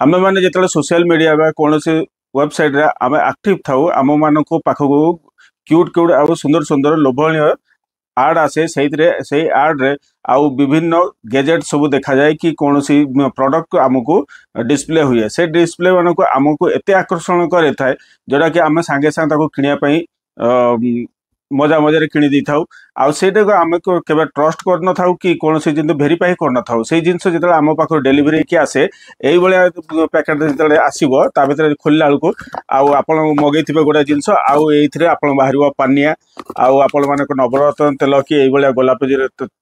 आमे माने जेतले social media बा कोनोसी वेबसाइट रे आमे एक्टिव थाउ आम मानको पाखको क्यूट क्यूट आ सुंदर सुंदर लोभनीय आड आसे से आड रे आउ विभिन्न गैजेट सब देखा जाए कि कौन सी प्रोडक्ट आमको डिस्प्ले हुए से डिस्प्ले मान को आमको एते आकर्षण करे थाए जोटा कि आम सांगे सांगे ताको किनिया पई मजा मजा रे किनी दी थाउ आउ सेटा को आम को केबे ट्रस्ट कर न थाउ कि कौन सी जिंदु वेरीफाई कर न थाउ से जिंस जेतले आम पाखो डिलीवरी की आसे एई बळे पैकेट जेतले आसीबो ता भीतर खोलला बेलको आउ आपण मगैथिबे गोटा जिंस आउ एइथरे आपण बाहरिबो पानिया आउ आपण माने को नवरत्न तेल कि एई बळे गोलाप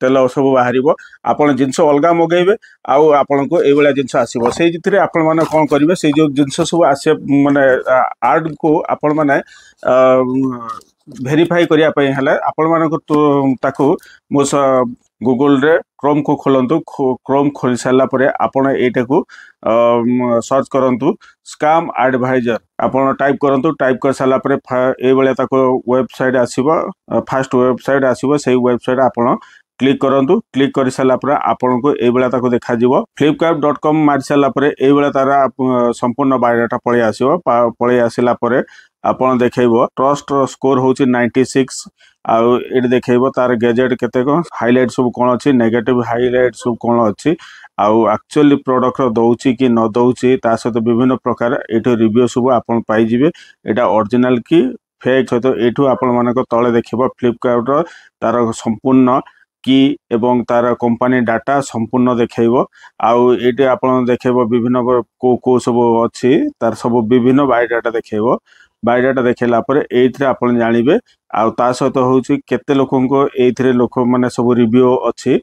तेल सब बाहरिबो आपण जिंस अलगा मगैबे आउ आपण को एई बळे जिंस आसीबो से जितरे आपण माने कोन करिवे से जो जिंस सब आसे माने आड को आपण माने भेरीफाई करिया पई हले आपण मानको ताको मो गूगल रे क्रोम को खोलंतु क्रोम खोल सारा परे आपण एटा को सर्च करंतु स्कैम एडवाइजर आपण टाइप करंतु टाइप कर सारा परे ए बळे ताको वेबसाइट आसीबो फास्ट वेबसाइट आसीबो सेही वेबसाइट आपण क्लिक करंतु क्लिक कर सारा पर आपन को ए बेला ताको देखा जिवो flipkart.com मार सारा पर ए बेला तारा संपूर्ण बायोडाटा पळे आसिला पर आपन देखैबो ट्रस्ट स्कोर होची 96 आउ एट देखैबो तार गैजेट केते को हाइलाइट सब कोन अछि नेगेटिव हाइलाइट सब कोन अछि आउ एक्चुअली प्रोडक्ट दउची कि न दउची ता सहित विभिन्न प्रकार एठो रिव्यू सब आपन पाई जिवे एटा ओरिजिनल की फेक सहित एठो आपन मानको तळे देखिबो फ्लिपकार्ट रो तार संपूर्ण की एवं तार कंपनी डाटा संपूर्ण देखैबो आउ एटे आपन देखैबो विभिन्न को सब अछि तार सब विभिन्न बायोडाटा देखैबो बायोडाटा देखेला पर एइथरे आपन जानिबे आउ ता सहित होउची केते लोकनको एइथरे लोक माने सब रिव्यू अछि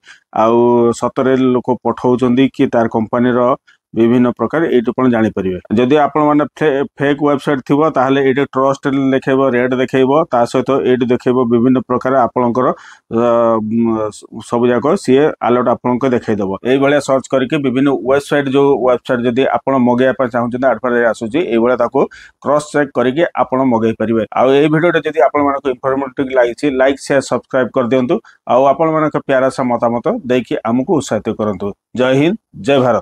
आउ सतरे लोक पठाउचंदी कि तार कंपनी रो विभिन्न प्रकार एइटु पण जानि परिबे जदि आपन माने फेक वेबसाइट थिबो ताहले एइटे ट्रस्ट लेखेबो रेट देखेबो ता सहित एइटु देखेबो विभिन्न प्रकार आपनकर सब जाको सी अलर्ट आपनको देखाई देबो एई भलिया सर्च करके विभिन्न वेबसाइट जो वेबसाइट जदि आपन मगेया पा चाहउछन एडवर्टाइज आसुची एई भलिया ताको क्रॉस चेक करके आपन मगेई परिबे आ एई वीडियो जदि आपन मानको इंफॉर्मेटिव लागिछि लाइक शेयर सब्सक्राइब कर दियंतु आ आपन मानको प्यारा सा मतामत देकी हमकु उत्साहित करंतु जय हिंद जय भारत।